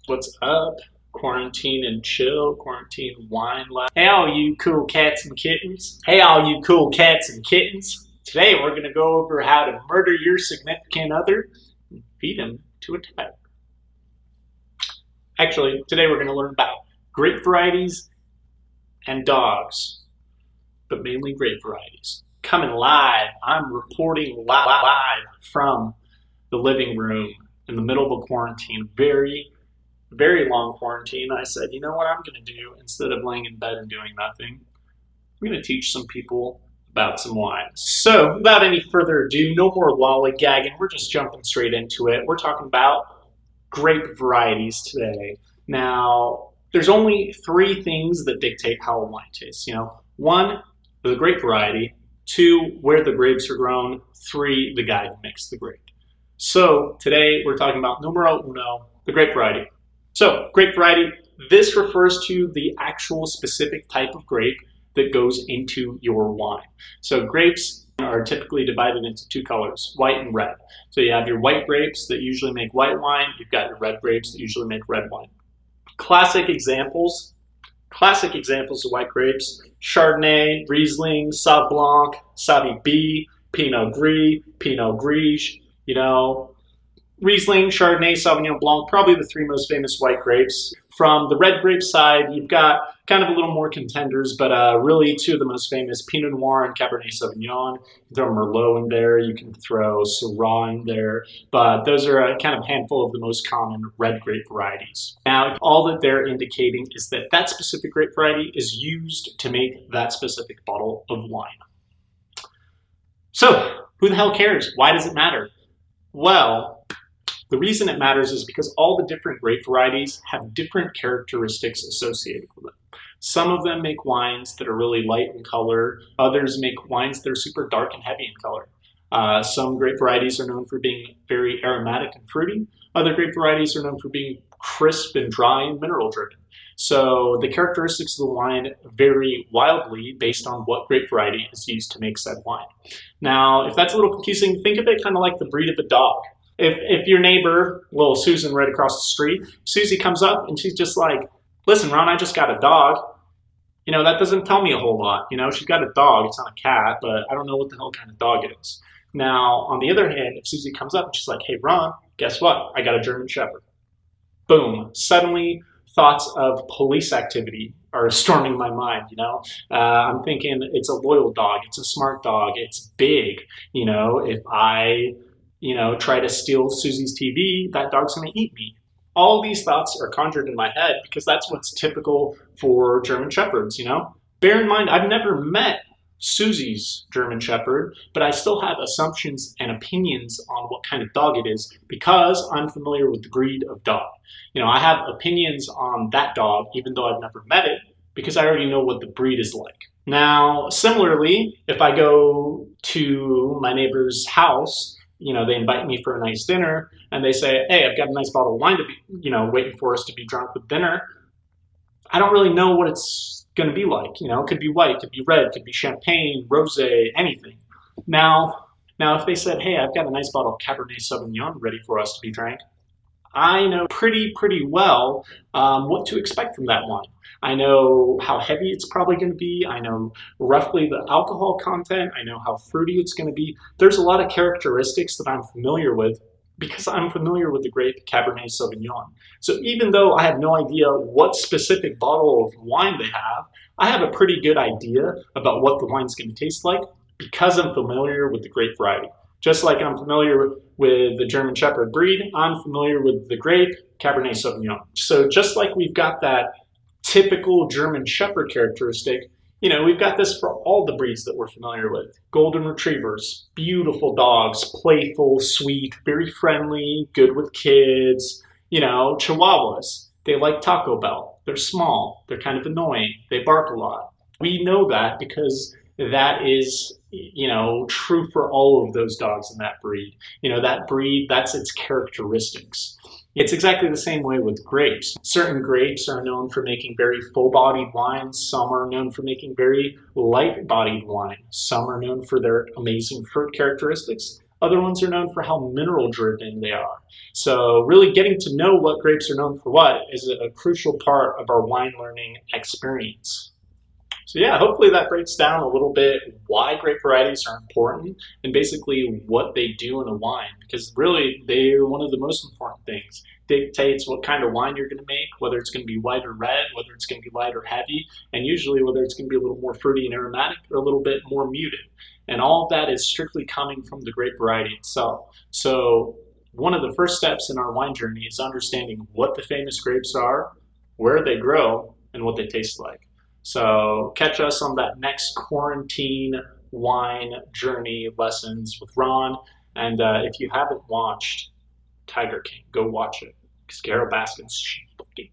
What's up? Quarantine and chill, quarantine wine life. Hey, all you cool cats and kittens. Hey, all you cool cats and kittens. Today we're going to go over how to murder your significant other and feed him to a tiger. Actually, today we're going to learn about grape varieties and dogs, but mainly grape varieties. Coming live, I'm reporting live from the living room in the middle of a quarantine, very long quarantine. I said, you know what I'm going to do? Instead of laying in bed and doing nothing, I'm going to teach some people about some wine. So without any further ado, no more lollygagging. We're just jumping straight into it. We're talking about grape varieties today. Now, there's only three things that dictate how a wine tastes. One, the grape variety. Two, where the grapes are grown. Three, the guy who makes the grape. So today we're talking about numero uno, the grape variety. So grape variety, this refers to the actual specific type of grape that goes into your wine. So grapes are typically divided into two colors, white and red. So you have your white grapes that usually make white wine. You've got your red grapes that usually make red wine. Classic examples of white grapes: Chardonnay, Riesling, Sauv Blanc, Sauv B, Pinot Gris, Pinot Grigio. Riesling, Chardonnay, Sauvignon Blanc, probably the three most famous white grapes. From the red grape side, you've got kind of a little more contenders, but really two of the most famous, Pinot Noir and Cabernet Sauvignon. You can throw Merlot in there, you can throw Syrah in there, but those are a kind of handful of the most common red grape varieties. Now, all that they're indicating is that that specific grape variety is used to make that specific bottle of wine. So, who the hell cares? Why does it matter? Well, the reason it matters is because all the different grape varieties have different characteristics associated with them. Some of them make wines that are really light in color. Others make wines that are super dark and heavy in color. Some grape varieties are known for being very aromatic and fruity. Other grape varieties are known for being crisp and dry and mineral driven. So the characteristics of the wine vary wildly based on what grape variety is used to make said wine. Now, if that's a little confusing, think of it kind of like the breed of a dog. If your neighbor, little Susan right across the street, Susie comes up and she's just like, listen, Ron, I just got a dog. That doesn't tell me a whole lot. She's got a dog, it's not a cat, but I don't know what the hell kind of dog it is. Now, on the other hand, if Susie comes up and she's like, hey, Ron, guess what? I got a German Shepherd. Boom. Suddenly, thoughts of police activity are storming my mind, I'm thinking it's a loyal dog, it's a smart dog, it's big. If I try to steal Susie's TV, that dog's going to eat me. All these thoughts are conjured in my head because that's what's typical for German Shepherds, Bear in mind, I've never met Susie's German Shepherd, but I still have assumptions and opinions on what kind of dog it is because I'm familiar with the breed of dog. I have opinions on that dog even though I've never met it because I already know what the breed is like. Now, similarly, if I go to my neighbor's house, they invite me for a nice dinner and they say, hey, I've got a nice bottle of wine to be, waiting for us to be drunk with dinner. I don't really know what it's going to be like. It could be white, it could be red, it could be champagne, rosé, anything. Now, if they said, hey, I've got a nice bottle of Cabernet Sauvignon ready for us to be drank, I know pretty well what to expect from that wine. I know how heavy it's probably going to be. I know roughly the alcohol content. I know how fruity it's going to be. There's a lot of characteristics that I'm familiar with because I'm familiar with the grape Cabernet Sauvignon. So even though I have no idea what specific bottle of wine they have, I have a pretty good idea about what the wine's going to taste like because I'm familiar with the grape variety. Just like I'm familiar with the German Shepherd breed, I'm familiar with the grape Cabernet Sauvignon. So just like we've got that typical German Shepherd characteristic, we've got this for all the breeds that we're familiar with. Golden Retrievers, beautiful dogs, playful, sweet, very friendly, good with kids. Chihuahuas, they like Taco Bell. They're small, they're kind of annoying, they bark a lot. We know that because that is, true for all of those dogs in that breed. That breed, that's its characteristics. It's exactly the same way with grapes. Certain grapes are known for making very full-bodied wines. Some are known for making very light-bodied wine. Some are known for their amazing fruit characteristics. Other ones are known for how mineral driven they are. So really getting to know what grapes are known for what is a crucial part of our wine learning experience. So yeah, hopefully that breaks down a little bit why grape varieties are important and basically what they do in a wine, because really they're one of the most important things. Dictates what kind of wine you're going to make, whether it's going to be white or red, whether it's going to be light or heavy, and usually whether it's going to be a little more fruity and aromatic or a little bit more muted. And all of that is strictly coming from the grape variety itself. So one of the first steps in our wine journey is understanding what the famous grapes are, where they grow, and what they taste like. So catch us on that next quarantine wine journey lessons with Ron. And if you haven't watched Tiger King, go watch it because Carol Baskin's fucking